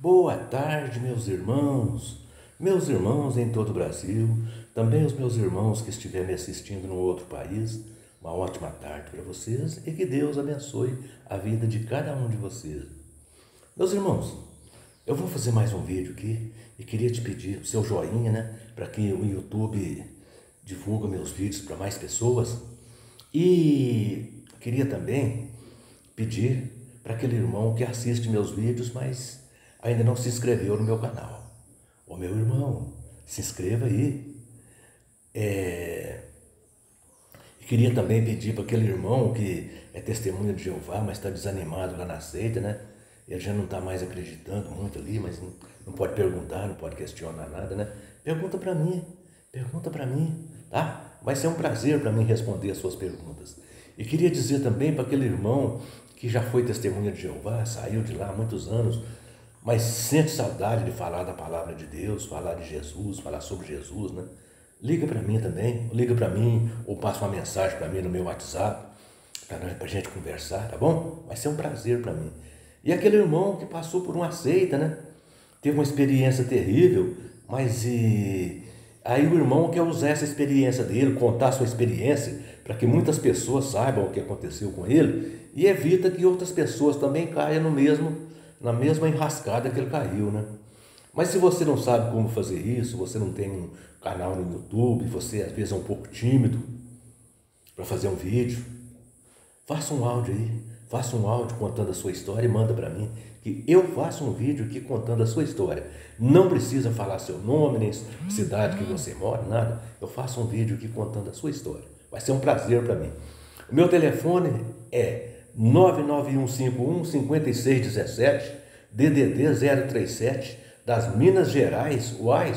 Boa tarde, meus irmãos em todo o Brasil, também os meus irmãos que estiverem me assistindo no outro país. Uma ótima tarde para vocês e que Deus abençoe a vida de cada um de vocês. Meus irmãos, eu vou fazer mais um vídeo aqui e queria te pedir o seu joinha, né, para que o YouTube divulgue meus vídeos para mais pessoas. E queria também pedir para aquele irmão que assiste meus vídeos, mas ainda não se inscreveu no meu canal. Ô meu irmão, se inscreva aí. Queria também pedir para aquele irmão que é testemunha de Jeová, mas está desanimado lá na seita, né? Ele já não está mais acreditando muito ali, mas não pode perguntar, não pode questionar nada, né? Pergunta para mim, tá? Vai ser um prazer para mim responder as suas perguntas. E queria dizer também para aquele irmão que já foi testemunha de Jeová, saiu de lá há muitos anos, mas sente saudade de falar da palavra de Deus, falar de Jesus, falar sobre Jesus, né? Liga para mim também, ou passa uma mensagem para mim no meu WhatsApp, para a gente conversar, tá bom? Vai ser um prazer para mim. E aquele irmão que passou por uma seita, né? Teve uma experiência terrível, mas aí o irmão quer usar essa experiência dele, contar a sua experiência, para que muitas pessoas saibam o que aconteceu com ele e evita que outras pessoas também caiam na mesma enrascada que ele caiu, né? Mas se você não sabe como fazer isso, você não tem um canal no YouTube, você às vezes é um pouco tímido para fazer um vídeo, faça um áudio contando a sua história e manda para mim, que eu faço um vídeo aqui contando a sua história. Não precisa falar seu nome, nem cidade que você mora, nada. Eu faço um vídeo aqui contando a sua história. Vai ser um prazer para mim. O meu telefone é 99151-5617, DDD 037, das Minas Gerais. Uai,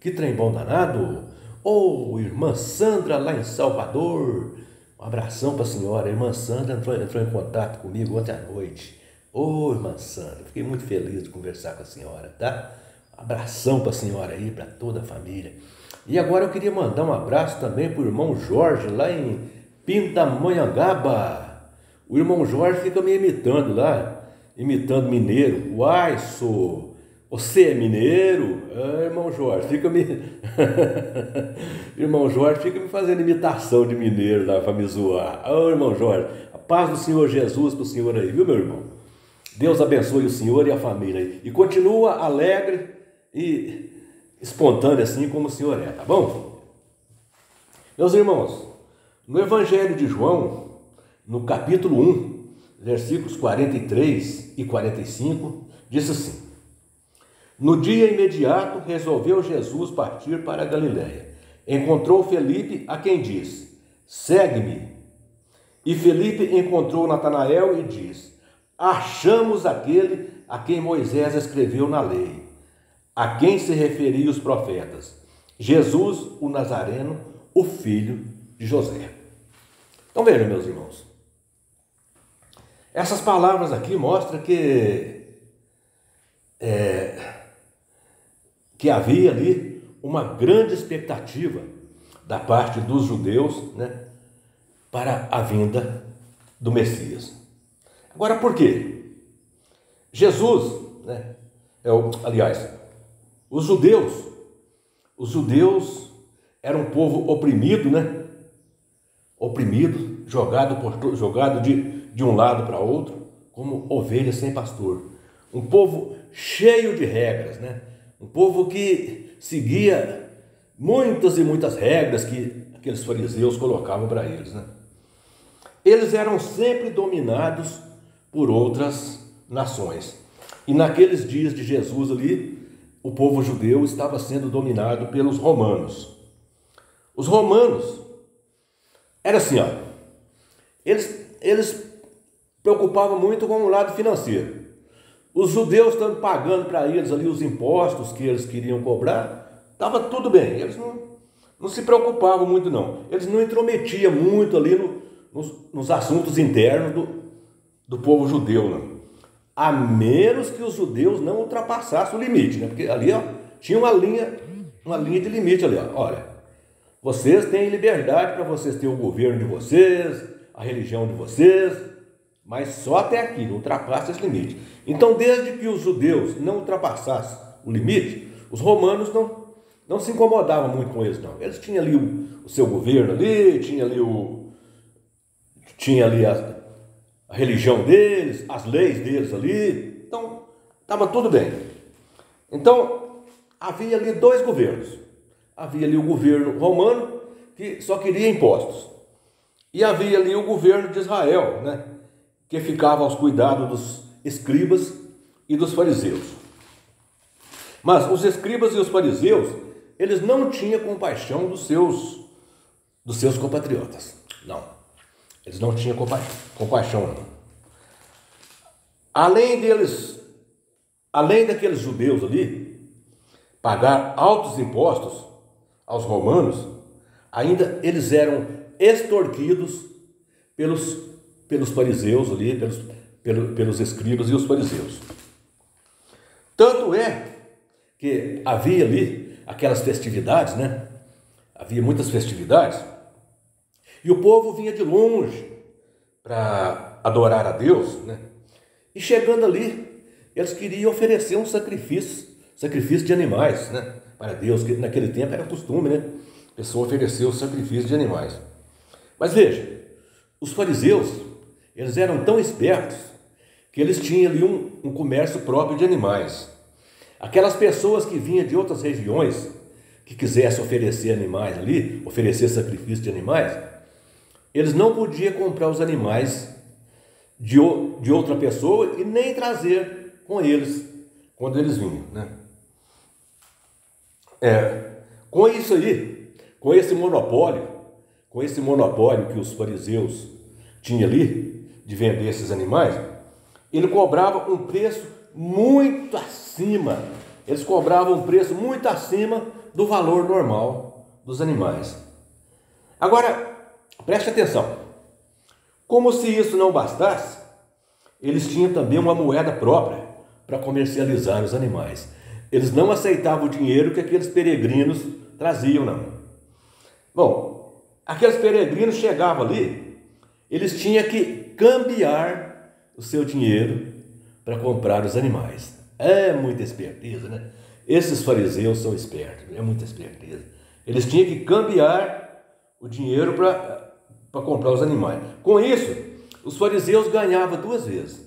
que trem bom danado! Ô, irmã Sandra lá em Salvador, um abração para a senhora. A irmã Sandra entrou em contato comigo ontem à noite. Ô, irmã Sandra, fiquei muito feliz de conversar com a senhora, tá? Um abração para a senhora aí, para toda a família. E agora eu queria mandar um abraço também para o irmão Jorge, lá em Pindamonhangaba. O irmão Jorge fica me imitando lá, imitando mineiro. Uai, você é mineiro? Ah, irmão Jorge, irmão Jorge fica me fazendo imitação de mineiro lá para me zoar. Ô, irmão Jorge, a paz do Senhor Jesus para o senhor aí, viu, meu irmão? Deus abençoe o senhor e a família aí. E continua alegre e espontâneo assim como o senhor é, tá bom? Meus irmãos, no Evangelho de João, no capítulo 1, versículos 43 e 45, diz assim: No dia imediato resolveu Jesus partir para a Galiléia. Encontrou Felipe, a quem disse: Segue-me. E Felipe encontrou Natanael e diz: Achamos aquele a quem Moisés escreveu na lei, a quem se referiam os profetas, Jesus, o Nazareno, o filho de José. Então vejam, meus irmãos, essas palavras aqui mostram que havia ali uma grande expectativa da parte dos judeus, né, para a vinda do Messias. Agora, por quê? Jesus, né, os judeus eram um povo oprimido, né? Oprimido, jogado de um lado para outro, como ovelhas sem pastor. Um povo cheio de regras, né? Um povo que seguia muitas e muitas regras que aqueles fariseus colocavam para eles, né? Eles eram sempre dominados por outras nações. E naqueles dias de Jesus ali, o povo judeu estava sendo dominado pelos romanos. Os romanos, era assim, ó, eles preocupavam muito com o lado financeiro. Os judeus estão pagando para eles ali os impostos que eles queriam cobrar, estava tudo bem, eles não se preocupavam muito não. Eles não intrometiam muito ali nos assuntos internos do povo judeu, não. A menos que os judeus não ultrapassassem o limite, né? Porque ali, ó, tinha uma linha de limite ali, ó. Olha, vocês têm liberdade para vocês terem o governo de vocês, a religião de vocês, mas só até aqui, não ultrapassa esse limite. Então, desde que os judeus não ultrapassassem o limite, os romanos não se incomodavam muito com eles, não. Eles tinham ali o seu governo ali, tinha ali a religião deles, as leis deles ali, então estava tudo bem. Então, havia ali dois governos. Havia ali o governo romano, que só queria impostos. E havia ali o governo de Israel, né, que ficava aos cuidados dos escribas e dos fariseus. Mas os escribas e os fariseus, eles não tinham compaixão dos seus compatriotas. Não, eles não tinham compaixão, não. Além daqueles judeus ali pagar altos impostos aos romanos, ainda eles eram extorquidos pelos fariseus ali, pelos escribas e os fariseus. Tanto é que havia ali aquelas festividades, né? Havia muitas festividades, e o povo vinha de longe para adorar a Deus, né? E chegando ali, eles queriam oferecer um sacrifício de animais, né, para Deus, que naquele tempo era costume, né? A pessoa oferecer o sacrifício de animais. Mas veja, os fariseus, eles eram tão espertos que eles tinham ali um comércio próprio de animais. Aquelas pessoas que vinham de outras regiões, que quisessem oferecer animais ali, oferecer sacrifício de animais, eles não podiam comprar os animais de outra pessoa e nem trazer com eles quando eles vinham, né? Com isso aí, com esse monopólio que os fariseus tinham ali de vender esses animais, ele cobrava um preço muito acima. Eles cobravam um preço muito acima do valor normal dos animais. Agora, preste atenção. Como se isso não bastasse, eles tinham também uma moeda própria para comercializar os animais. Eles não aceitavam o dinheiro que aqueles peregrinos traziam, não. Bom, aqueles peregrinos chegavam ali, eles tinham que cambiar o seu dinheiro para comprar os animais. É muita esperteza, né? Esses fariseus são espertos, é muita esperteza. Eles tinham que cambiar o dinheiro para comprar os animais. Com isso, os fariseus ganhavam duas vezes.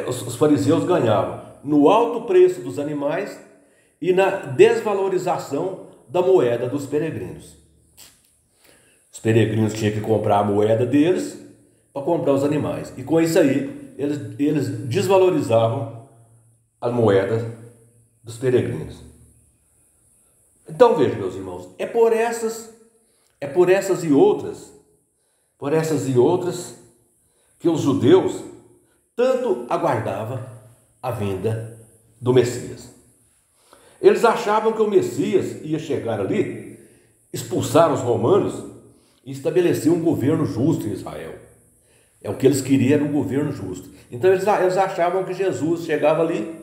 Os fariseus ganhavam no alto preço dos animais e na desvalorização da moeda dos peregrinos. Os peregrinos tinham que comprar a moeda deles para comprar os animais. E com isso aí, eles desvalorizavam a moeda dos peregrinos. Então veja, meus irmãos, é por essas e outras que os judeus tanto aguardavam a vinda do Messias. Eles achavam que o Messias ia chegar ali, expulsar os romanos e estabelecer um governo justo em Israel. É o que eles queriam, era um governo justo. Então eles achavam que Jesus chegava ali,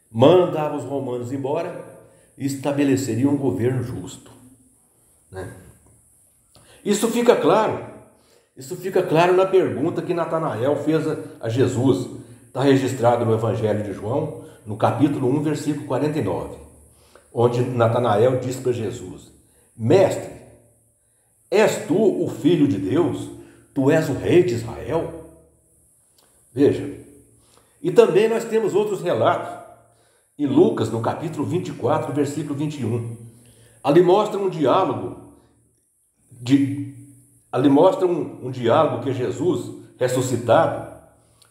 mandava os romanos embora e estabeleceria um governo justo, né? Isso fica claro na pergunta que Natanael fez a Jesus. Está registrado no Evangelho de João, no capítulo 1, versículo 49, onde Natanael diz para Jesus: Mestre, és tu o Filho de Deus? Tu és o Rei de Israel? Veja, e também nós temos outros relatos. Em Lucas, no capítulo 24, versículo 21, ali mostra um diálogo que Jesus, ressuscitado,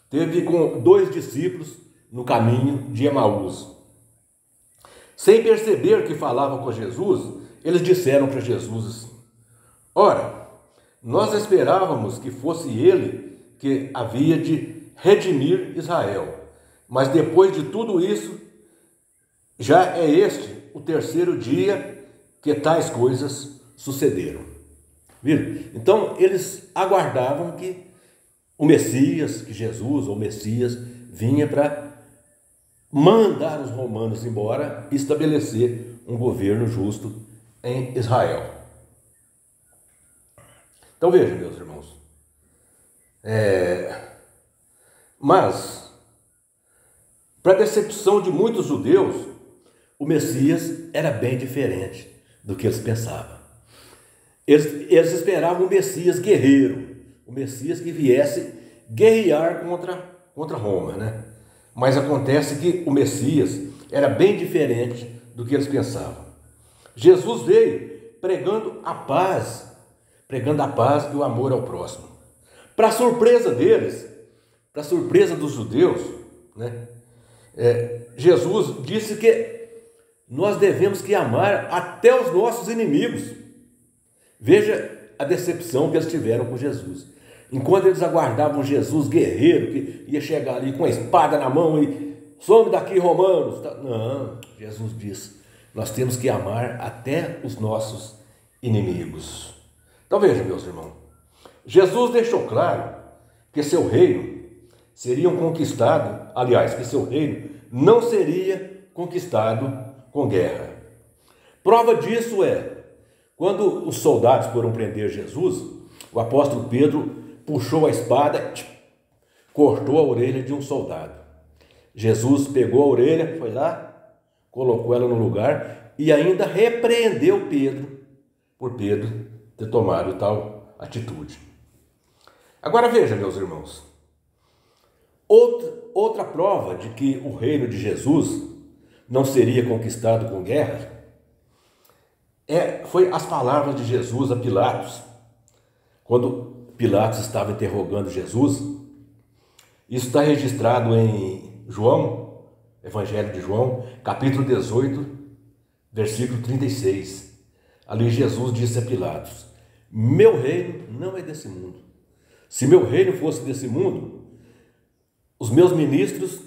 teve com dois discípulos no caminho de Emaús. Sem perceber que falavam com Jesus, eles disseram para Jesus assim: Ora, nós esperávamos que fosse ele que havia de redimir Israel, mas depois de tudo isso, já é este o terceiro dia que tais coisas sucederam. Viram? Então, eles aguardavam que o Messias, que Jesus, ou Messias, vinha para mandar os romanos embora e estabelecer um governo justo em Israel. Então, vejam, meus irmãos, Mas, para decepção de muitos judeus, o Messias era bem diferente do que eles pensavam. Eles esperavam um Messias guerreiro, um Messias que viesse guerrear contra Roma, né? Mas acontece que o Messias era bem diferente do que eles pensavam. Jesus veio pregando a paz e o amor ao próximo. Para surpresa deles, para surpresa dos judeus, né? Jesus disse que nós devemos que amar até os nossos inimigos. Veja a decepção que eles tiveram com Jesus. Enquanto eles aguardavam Jesus guerreiro, que ia chegar ali com a espada na mão e some daqui, romanos. Não, Jesus disse, nós temos que amar até os nossos inimigos. Então veja, meus irmãos, Jesus deixou claro que seu reino seria conquistado, aliás, que seu reino não seria conquistado com guerra. Prova disso quando os soldados foram prender Jesus, o apóstolo Pedro puxou a espada, cortou a orelha de um soldado. Jesus pegou a orelha, foi lá, colocou ela no lugar e ainda repreendeu Pedro, por Pedro ter tomado tal atitude. Agora veja, meus irmãos, outra prova de que o reino de Jesus não seria conquistado com guerra foi as palavras de Jesus a Pilatos, quando Pilatos estava interrogando Jesus. Isso está registrado em João, Evangelho de João, capítulo 18, versículo 36. Ali Jesus disse a Pilatos, meu reino não é desse mundo. Se meu reino fosse desse mundo, os meus ministros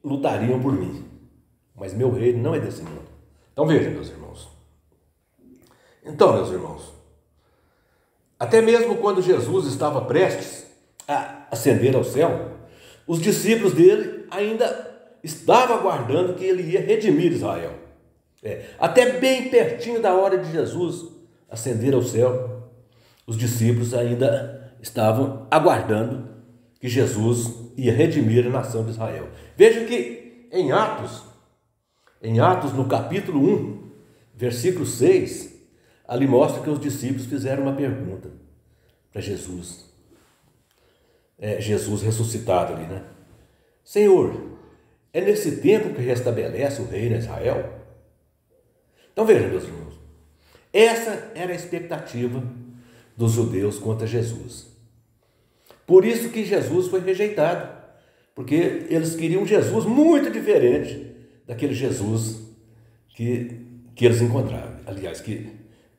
lutariam por mim. Mas meu reino não é desse mundo. Então veja, meus irmãos. Até mesmo quando Jesus estava prestes a ascender ao céu, os discípulos dele ainda estavam aguardando que ele ia redimir Israel. Até bem pertinho da hora de Jesus ascender ao céu, os discípulos ainda estavam aguardando que Jesus ia redimir a nação de Israel. Veja que em Atos no capítulo 1, versículo 6, ali mostra que os discípulos fizeram uma pergunta para Jesus. Jesus ressuscitado ali, né? Senhor, é nesse tempo que restabelece o reino de Israel? Então veja, meus irmãos, essa era a expectativa dos judeus quanto a Jesus. Por isso que Jesus foi rejeitado, porque eles queriam Jesus muito diferente daquele Jesus que eles encontraram, aliás, que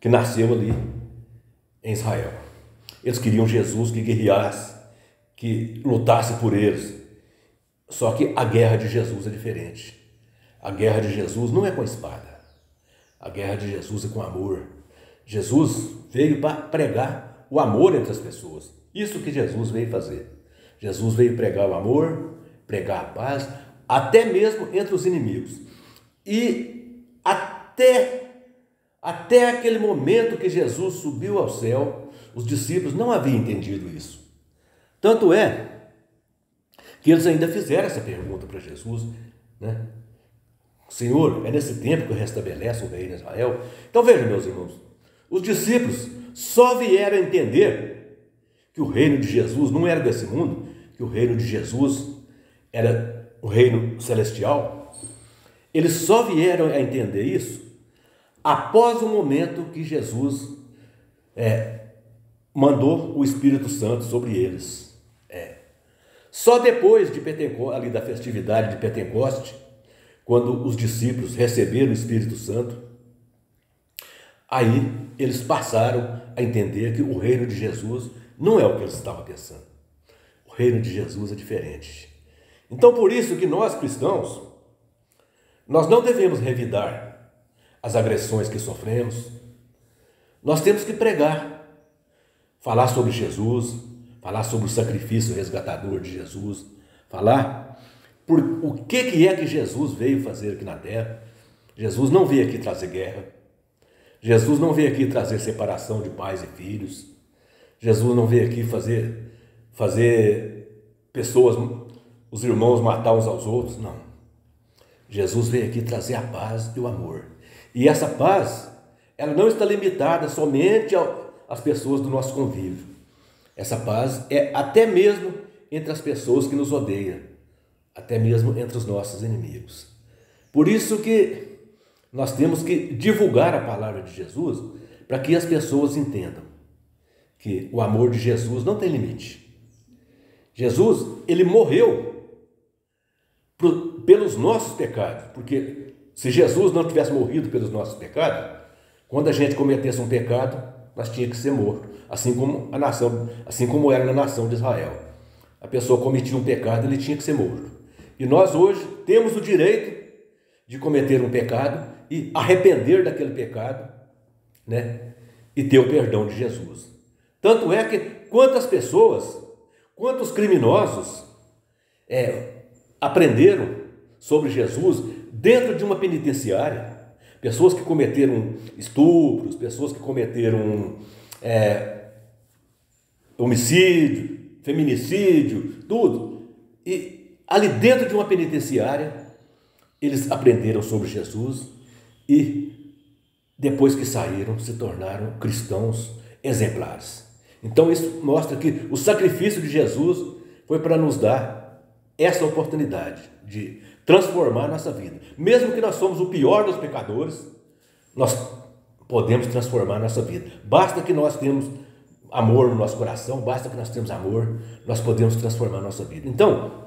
nasceu ali em Israel. Eles queriam Jesus que guerreasse, que lutasse por eles. Só que a guerra de Jesus é diferente. A guerra de Jesus não é com a espada. A guerra de Jesus é com amor. Jesus veio para pregar o amor entre as pessoas. Isso que Jesus veio fazer. Jesus veio pregar o amor, pregar a paz, até mesmo entre os inimigos. E até aquele momento que Jesus subiu ao céu, os discípulos não haviam entendido isso. Tanto é que eles ainda fizeram essa pergunta para Jesus, né? Senhor, é nesse tempo que restabelece o reino de Israel? Então veja, meus irmãos, os discípulos só vieram entender que o reino de Jesus não era desse mundo, que o reino de Jesus era o reino celestial. Eles só vieram a entender isso após o momento que Jesus mandou o Espírito Santo sobre eles. Só depois de Pentecostes, ali da festividade de Pentecoste, quando os discípulos receberam o Espírito Santo, aí eles passaram a entender que o reino de Jesus não é o que eles estavam pensando. O reino de Jesus é diferente. Então, por isso que nós cristãos, nós não devemos revidar as agressões que sofremos. Nós temos que pregar, falar sobre Jesus, falar sobre o sacrifício resgatador de Jesus, falar por o que é que Jesus veio fazer aqui na terra. Jesus não veio aqui trazer guerra. Jesus não veio aqui trazer separação de pais e filhos. Jesus não veio aqui fazer pessoas, os irmãos matar uns aos outros, não. Jesus veio aqui trazer a paz e o amor. E essa paz, ela não está limitada somente às pessoas do nosso convívio. Essa paz é até mesmo entre as pessoas que nos odeiam, até mesmo entre os nossos inimigos. Por isso que nós temos que divulgar a palavra de Jesus para que as pessoas entendam que o amor de Jesus não tem limite. Jesus, ele morreu pelos nossos pecados, porque se Jesus não tivesse morrido pelos nossos pecados, quando a gente cometesse um pecado, nós tínhamos que ser morto, assim como era na nação de Israel. A pessoa cometia um pecado, ele tinha que ser morto. E nós hoje temos o direito de cometer um pecado e arrepender daquele pecado, né? E ter o perdão de Jesus. Tanto é que quantos criminosos aprenderam sobre Jesus dentro de uma penitenciária, pessoas que cometeram estupros, pessoas que cometeram homicídio, feminicídio, tudo. E ali dentro de uma penitenciária, eles aprenderam sobre Jesus e depois que saíram, se tornaram cristãos exemplares. Então isso mostra que o sacrifício de Jesus foi para nos dar essa oportunidade de transformar a nossa vida. Mesmo que nós somos o pior dos pecadores, nós podemos transformar a nossa vida. Basta que nós tenhamos amor no nosso coração, basta que nós tenhamos amor, nós podemos transformar a nossa vida. Então,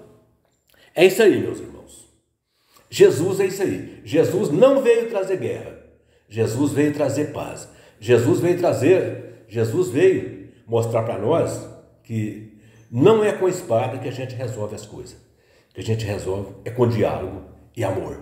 é isso aí, meus irmãos. Jesus é isso aí. Jesus não veio trazer guerra. Jesus veio trazer paz. Jesus veio mostrar para nós que não é com espada que a gente resolve as coisas. O que a gente resolve é com diálogo e amor.